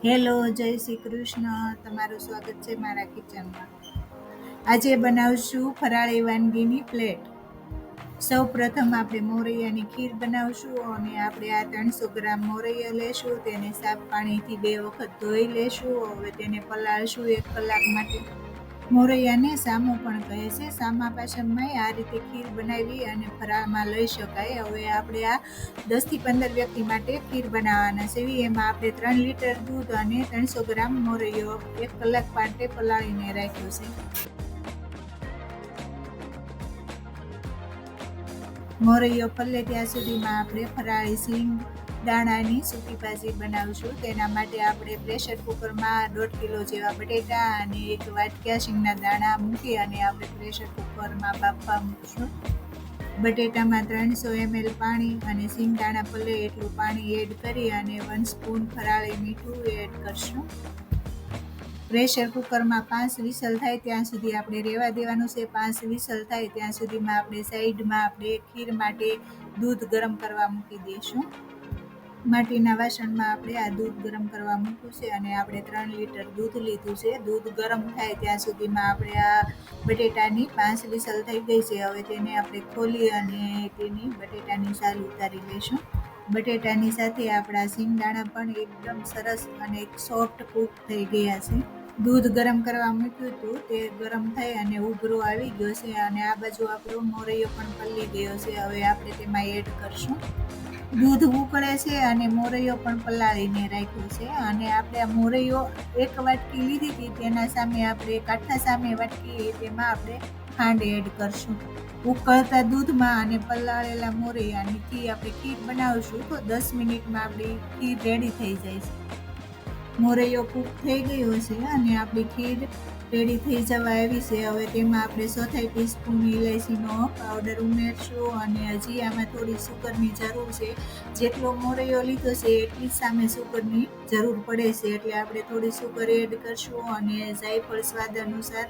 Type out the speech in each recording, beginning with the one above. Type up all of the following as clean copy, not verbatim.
Hello, જય શ્રી કૃષ્ણ. તમારું સ્વાગત છે મારા કિચનમાં. આજે બનાવશું ફરાળી વાનગીની પ્લેટ. સૌ પ્રથમ આપણે મોરૈયાની ખીર બનાવશું અને આપણે આ 300 ગ્રામ મોરૈયા લેશું. તેને સાફ પાણીથી 2 વખત ધોઈ લેશું. હવે તેને પલાળશું 1 કલાક માટે. મોરૈયાને સામો પણ કહે છે. સામા પાછળમાં આ રીતે ખીર બનાવી અને ફરાળમાં લઈ શકાય. હવે આપણે આ 10 થી 15 વ્યક્તિ માટે ખીર બનાવવાના છે. એમાં આપણે 3 લીટર દૂધ અને 300 ગ્રામ મોરૈયો 1 કલાક માટે પલાળીને રાખ્યો છે. મોરૈયો પલળે ત્યાં સુધીમાં આપણે ફરાળી સિંગ દાણાની સૂકી ભાજી બનાવશું. તેના માટે આપણે પ્રેશર કુકરમાં 1.5 કિલો જેવા બટેટા અને 1 વાટકા સિંગના દાણા મૂકી અને આપણે પ્રેશર કુકરમાં બાફવા મૂકશું. બટેટામાં 300 ml પાણી અને સિંગદાણા પલળે એટલું પાણી એડ કરી અને 1 સ્પૂન ફરાળી મીઠું એડ કરશું. પ્રેશર કુકરમાં 5 વિસલ થાય ત્યાં સુધી આપણે રહેવા દેવાનું છે. 5 વિસલ થાય ત્યાં સુધીમાં આપણે સાઈડમાં આપણે ખીર માટે દૂધ ગરમ કરવા મૂકી દઈશું. માટીના વાસણમાં આપણે આ દૂધ ગરમ કરવા મૂક્યું છે અને આપણે 3 લીટર દૂધ લીધું છે. દૂધ ગરમ થાય ત્યાં સુધીમાં આપણે આ બટેટાની 5 વિસલ થઈ ગઈ છે. હવે તેને આપણે ખોલી અને તેની બટેટાની છાલ ઉતારી લઈશું. બટેટાની સાથે આપણા સિંગદાણા પણ એકદમ સરસ અને સોફ્ટ કૂક થઈ ગયા છે. દૂધ ગરમ કરવા મૂક્યું હતું તે ગરમ થઈ અને ઉભરો આવી ગયો છે અને આ બાજુ આપણો મોરૈયો પણ પલળી ગયો છે. હવે આપણે તેમાં એડ કરશું. દૂધ ઉકળે છે અને મોરૈયો પણ પલાળીને રાખ્યો છે અને આપણે આ મોરૈયો 1 વાટકી લીધી હતી તેના સામે આપણે કાંઠા સામે વાટકી તેમાં આપણે ખાંડ એડ કરશું. ઉકળતા દૂધમાં અને પલાળેલા મોરૈયાની આપણે ખીર બનાવશું તો 10 મિનિટમાં આપણી ખીર રેડી થઈ જાય છે. મોરૈયો કૂક થઈ ગયો છે અને આપણી ખીર રેડી થઈ જવા આવી છે. હવે તેમાં આપણે 1/4 ટીસ્પૂન ઇલાયચીનો પાવડર ઉમેરશું અને હજી આમાં થોડી સુગરની જરૂર છે. જેટલો મોરૈયો લીધો છે એટલી સામે સુગરની જરૂર પડે છે એટલે આપણે થોડી સુગર એડ કરશું અને જાયફળ સ્વાદ અનુસાર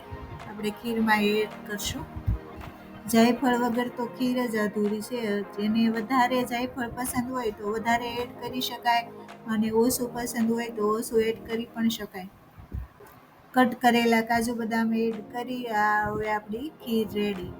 આપણે ખીરમાં એડ કરશું. જાયફળ વગર તો ખીર જ અધૂરી છે. જેને વધારે જાયફળ પસંદ હોય તો વધારે એડ કરી શકાય અને ઓછું પસંદ હોય તો ઓછું એડ કરી પણ શકાય. કટ કરેલા કાજુ બદામ એડ કરી હવે આપણી ખીર રેડી.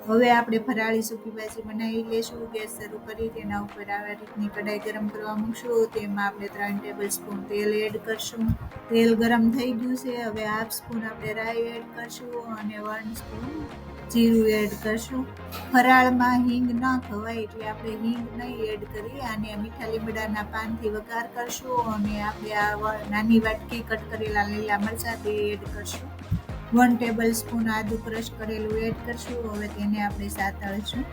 હવે આપણે ફરાળી સૂકી ભાજી બનાવી લેશું. ગેસ શરૂ કરી તેના ઉપર આવી રીતની કઢાઈ ગરમ કરવા મૂકશું. તેમાં આપણે 3 ટેબલ સ્પૂન તેલ એડ કરશું. તેલ ગરમ થઈ ગયું છે. હવે 1/2 સ્પૂન આપણે રાઈ એડ કરશું અને 1 સ્પૂન જીરું એડ કરશું. ફરાળમાં હિંગ ન ખવાય એટલે આપણે હિંગ નહીં એડ કરી અને મીઠા લીમડાના પાનથી વઘાર કરશું અને આપણે આ નાની વાટકી કટ કરેલા લીલા મરચાં તે એડ કરશું. 1 ટેબલ સ્પૂન આદુ ક્રશ કરેલું એડ કરશું. હવે તેને આપણે સાતળશું.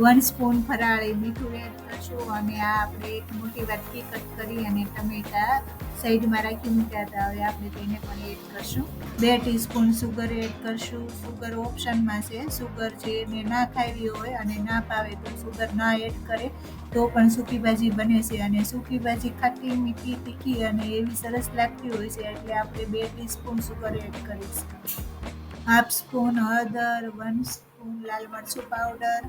1 સ્પૂન ફરાળી મીઠું એડ કરશું અને આ આપણે એક મોટી વાટકી કટ કરી અને ટમેટા સાઈડમાં રાખી મૂક્યા હતા. હવે આપણે તેને પણ એડ કરશું. 2 ટીસ્પૂન સુગર એડ કરશું. સુગર ઓપ્શનમાં છે. સુગર જેને ના ખાવી હોય અને ના ભાવે તો સુગર ના એડ કરે તો પણ સૂકી ભાજી બને છે અને સૂકી ભાજી ખાટી મીઠી તીખી અને એવી સરસ લાગતી હોય છે એટલે આપણે 2 ટીસ્પૂન સુગર એડ કરીશું. 1/2 સ્પૂન હળદર, 1 સ્પૂન લાલ મરચું પાવડર,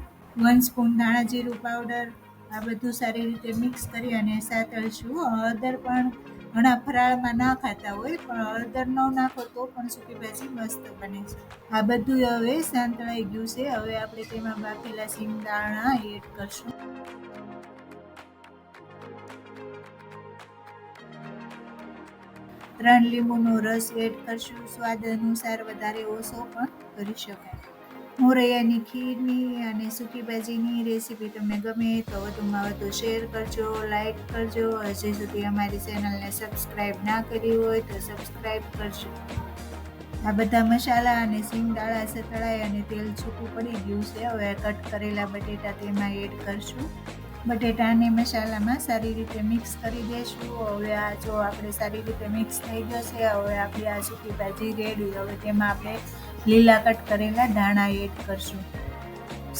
1 સ્પૂન ધાણા જીરું પાવડર આ બધું સારી રીતે મિક્સ કરી અને સાતળશું. હળદર પણ ઘણા ફરાળમાં ના ખાતા હોય પણ હળદર ન નાખો તો પણ સૂકી ભાજી મસ્ત બને છે. આ બધું હવે સાંતળાઈ ગયું છે. હવે આપણે તેમાં બાફેલા સિંગદાણા એડ કરશું. ત્રણ લીંબુનો રસ એડ કરશું. સ્વાદ અનુસાર વધારે ઓછો પણ કરી શકાય. મોરૈયાની ખીરની અને સૂકી ભાજીની રેસીપી તમને ગમે તો વધુમાં વધુ શેર કરજો, લાઈક કરજો. હજી સુધી અમારી ચેનલને સબસ્ક્રાઈબ ના કરી હોય તો સબસ્ક્રાઈબ કરજો. આ બધા મસાલા અને સિંગદાણા સતળાઈ અને તેલ છૂટું પડી ગયું છે. હવે કટ કરેલા બટેટા તેમાં એડ કરશું. બટેટાને મસાલામાં સારી રીતે મિક્સ કરી દઈશું. હવે આ જો આપણે સારી રીતે મિક્સ થઈ ગયો છે. હવે આપણી આ સૂકી ભાજી રેડી. હવે તેમાં આપણે લીલા કટ કરેલા ધાણા એડ કરશું.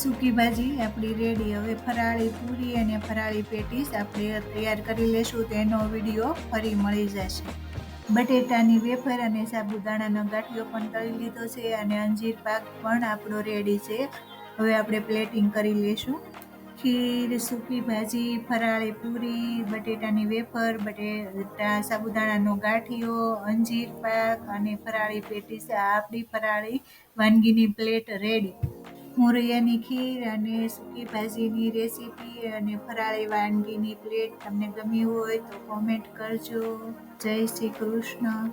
સૂકી ભાજી આપણી રેડી. હવે ફરાળી પૂરી અને ફરાળી પેટીસ આપણે તૈયાર કરી લેશું. તેનો વિડીયો ફરી મળી જશે. બટેટાની વેફર અને સાબુદાણાનો ગાંઠિયો પણ તળી લીધો છે અને અંજીર પાક પણ આપણો રેડી છે. હવે આપણે પ્લેટિંગ કરી લેશું. ખીર, સૂકી ભાજી, ફરાળી પૂરી, બટેટાની વેફર, બટેટા સાબુદાણાનો ગાંઠિયો, અંજીર પાક અને ફરાળી પેટીસ. આ આપણી ફરાળી વાનગીની પ્લેટ રેડી. મોરૈયાની ખીર અને સૂકી ભાજીની રેસીપી અને ફરાળી વાનગીની પ્લેટ તમને ગમી હોય તો કોમેન્ટ કરજો. જય શ્રી કૃષ્ણ.